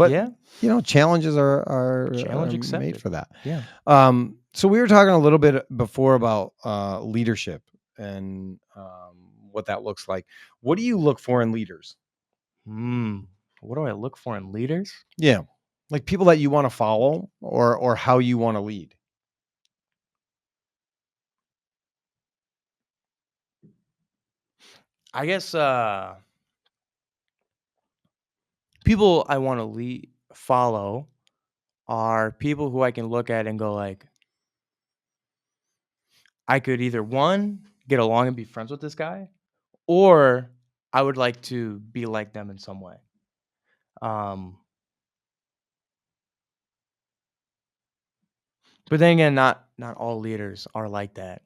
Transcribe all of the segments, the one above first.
But Yeah. challenges are Challenge made accepted. for that. Yeah. So we were talking a little bit before about leadership and what that looks like. What do you look for in leaders? What do I look for in leaders? Yeah, like people that you want to follow, or how you want to lead. I guess people I want to follow are people who I can look at and go like, I could either one get along and be friends with this guy, or I would like to be like them in some way. But then again, not all leaders are like that.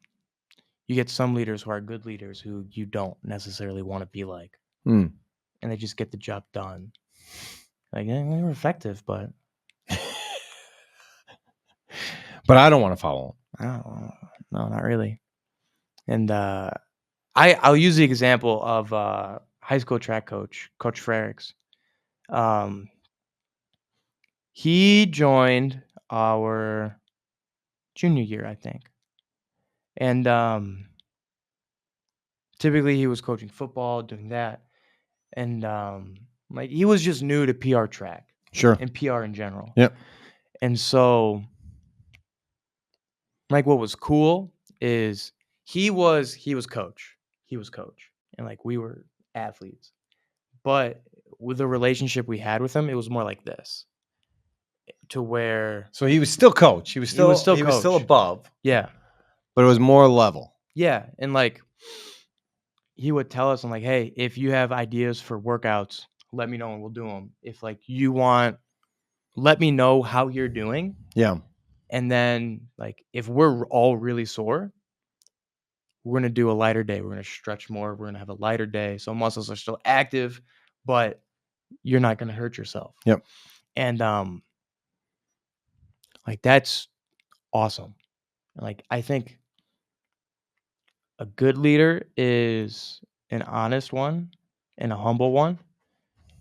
You get some leaders who are good leaders who you don't necessarily want to be like, Mm. and they just get the job done. Like, they were effective, but But I don't want to follow them. I don't know. No, not really. And I'll use the example of high school track coach, Coach Frericks. He joined our junior year, I think. And typically he was coaching football, doing that. And like he was just new to PR track. Sure. And PR in general. Yep. And so like what was cool is he was coach. He was coach. And like we were athletes. But with the relationship we had with him, it was more like this. To where So he was still coach. He was still coach. above. Yeah. But it was more level. Yeah. And like he would tell us, I'm like, hey, if you have ideas for workouts, let me know and we'll do them. If like you want, let me know how you're doing. Yeah. And then like if we're all really sore, we're gonna do a lighter day. We're gonna stretch more. We're gonna have a lighter day. So muscles are still active, but you're not gonna hurt yourself. Yep. And like that's awesome. Like I think a good leader is an honest one and a humble one.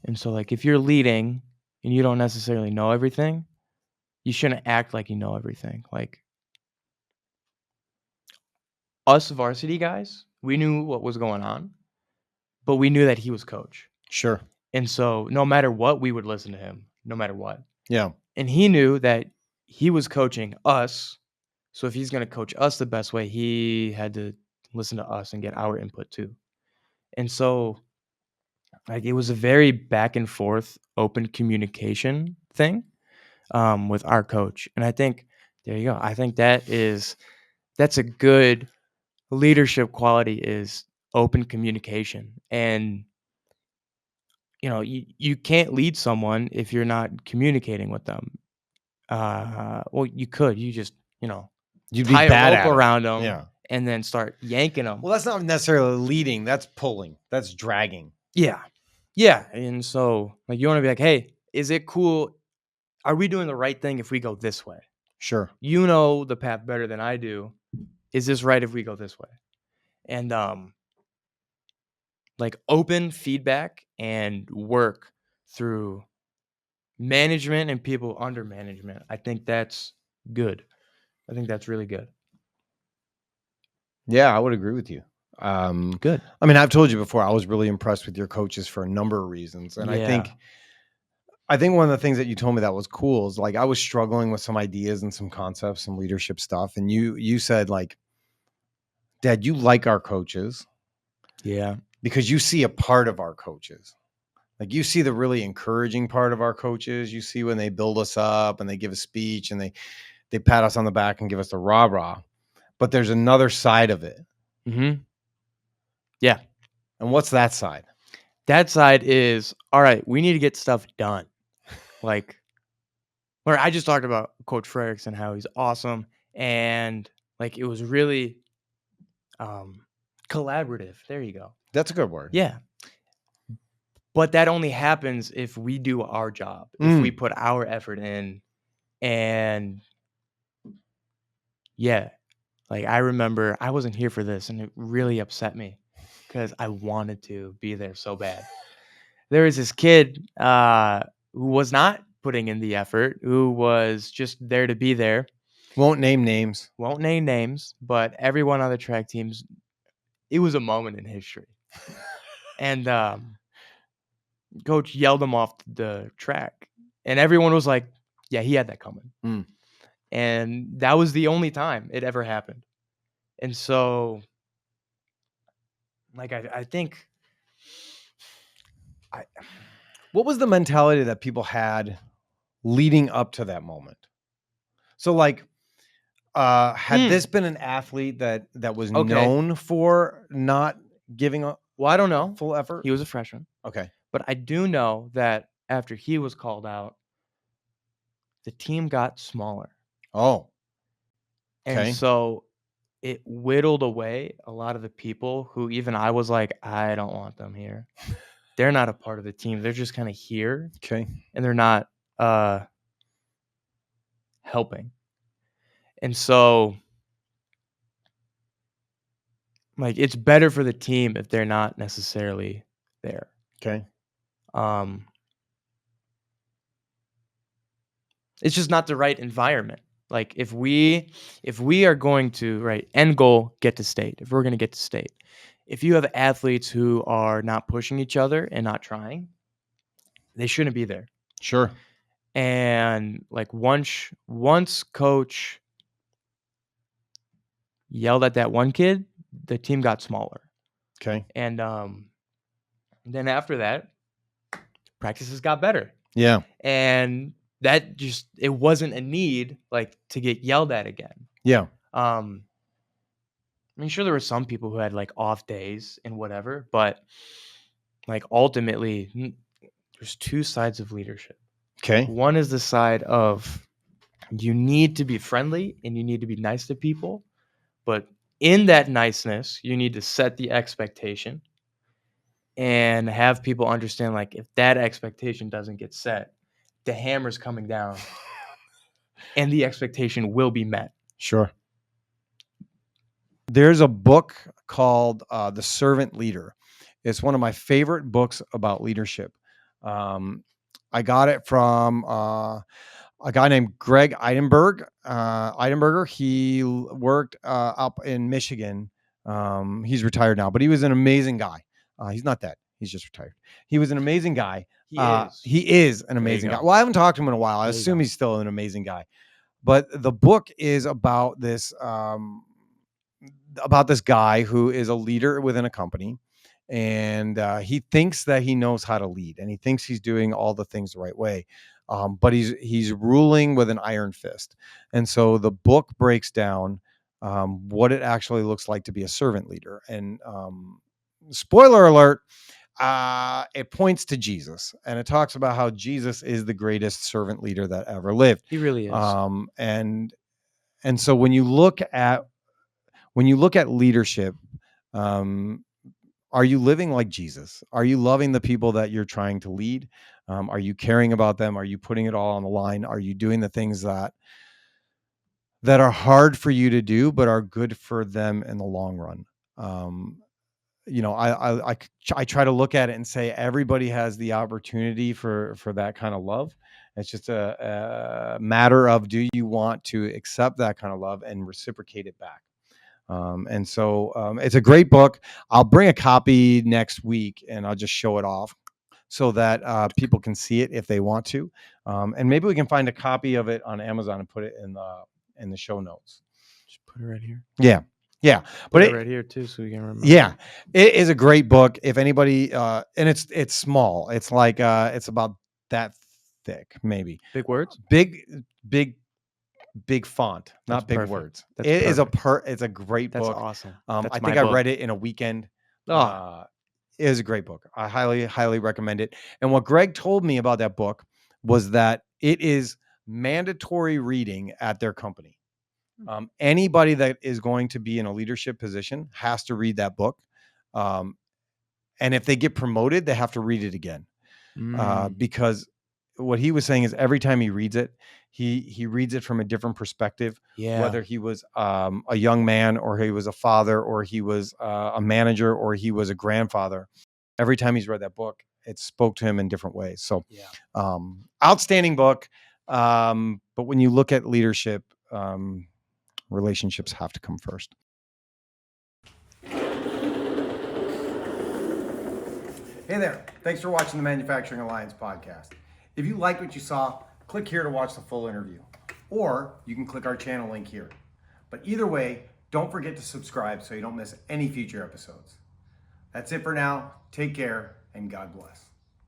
And so like if you're leading and you don't necessarily know everything, you shouldn't act like you know everything. Like us varsity guys, we knew what was going on, but we knew that he was coach. Sure. And so no matter what, we would listen to him, no matter what. Yeah. And he knew that he was coaching us. So if he's going to coach us the best way, he had to listen to us and get our input too. And so like it was a very back and forth open communication thing with our coach. And I think there you go. I think that's a good leadership quality is open communication. And you can't lead someone if you're not communicating with them. Well, you could. You just You'd tie be bad a rope at it. around them, Yeah. and then start yanking them. Well, that's not necessarily leading. That's pulling. That's dragging. Yeah, yeah. And so, like, you want to be like, "Hey, is it cool? Are we doing the right thing if we go this way? Sure. You know the path better than I do. Is this right if we go this way?" And like open feedback and work through management and people under management. I think that's good. I think that's really good. Yeah, I would agree with you. Good. I mean, I've told you before, I was really impressed with your coaches for a number of reasons. And Yeah. I think one of the things that you told me that was cool is like I was struggling with some ideas and some concepts, some leadership stuff. And you said like, Dad, you like our coaches. Yeah. Because you see a part of our coaches. Like you see the really encouraging part of our coaches. You see when they build us up and they give a speech and they pat us on the back and give us the rah-rah. But there's another side of it. Mm-hmm. Yeah. And what's that side? That side is, all right, we need to get stuff done. Like, where I just talked about Coach Frericks and how he's awesome. And like, it was really collaborative. There you go. That's a good word. Yeah. But that only happens if we do our job, if we put our effort in. And yeah, like I remember I wasn't here for this and it really upset me because I wanted to be there so bad. There was this kid, who was not putting in the effort, who was just there to be there. Won't name names. Won't name names, but everyone on the track teams, it was a moment in history. And coach yelled him off the track, and everyone was like, yeah, he had that coming. Mm. And that was the only time it ever happened. And so, like, I think What was the mentality that people had leading up to that moment? So like, had this been an athlete that was Okay. known for not giving a Well, I don't know. full effort? He was a freshman. Okay. But I do know that after he was called out, the team got smaller. Oh, And okay. so it whittled away a lot of the people who even I was like, I don't want them here. They're not a part of the team. They're just kind of here Okay. and they're not helping. And so, like, it's better for the team if they're not necessarily there. Okay. It's just not the right environment. Like, if we are going to, right, end goal, get to state. If we're going to get to state, if you have athletes who are not pushing each other and not trying, they shouldn't be there. Sure. And like once coach yelled at that one kid, the team got smaller. Okay. And then after that, practices got better. Yeah. And that just, it wasn't a need like to get yelled at again. Yeah. I mean, sure, there were some people who had like off days and whatever, but like ultimately, there's two sides of leadership. Okay. One is the side of you need to be friendly and you need to be nice to people, but in that niceness, you need to set the expectation and have people understand, like, if that expectation doesn't get set, the hammer's coming down and the expectation will be met. Sure. There's a book called The Servant Leader. It's one of my favorite books about leadership. I got it from a guy named Greg Eidenberger. He worked up in Michigan. He's retired now, but he was an amazing guy. He's not dead. He's just retired. He was an amazing guy. He is an amazing guy. go. Well, I haven't talked to him in a while. I There you assume go. he's still an amazing guy. But the book is about this guy who is a leader within a company, and he thinks that he knows how to lead, and he thinks he's doing all the things the right way, but he's ruling with an iron fist. And so the book breaks down what it actually looks like to be a servant leader. And spoiler alert, it points to Jesus, and it talks about how Jesus is the greatest servant leader that ever lived. He really is. And so when you look at leadership, are you living like Jesus? Are you loving the people that you're trying to lead? Are you caring about them? Are you putting it all on the line? Are you doing the things that are hard for you to do, but are good for them in the long run? I try to look at it and say everybody has the opportunity for that kind of love. It's just a matter of, do you want to accept that kind of love and reciprocate it back? And so it's a great book. I'll bring a copy next week and I'll just show it off so that people can see it if they want to. And maybe we can find a copy of it on Amazon and put it in the show notes. Just put it right here. Yeah. Yeah. Put it right here too, so we can remember. Yeah, it is a great book. If anybody, and it's small. It's like it's about that thick, maybe. Big words. Big font, not That's big perfect. words. That's It is perfect. it's a great That's book. awesome. I That's think my I book. read it in a weekend. Oh, It is a great book. I highly recommend it. And what Greg told me about that book was that it is mandatory reading at their company. Anybody that is going to be in a leadership position has to read that book. And if they get promoted, they have to read it again. Because what he was saying is every time he reads it, he reads it from a different perspective. yeah. Whether he was a young man, or he was a father, or he was a manager, or he was a grandfather. Every time he's read that book, it spoke to him in different ways. So, Yeah. outstanding book. But when you look at leadership, relationships have to come first. Hey there. Thanks for watching the Manufacturing Alliance podcast. If you like what you saw, click here to watch the full interview. Or you can click our channel link here. But either way, don't forget to subscribe so you don't miss any future episodes. That's it for now. Take care and God bless.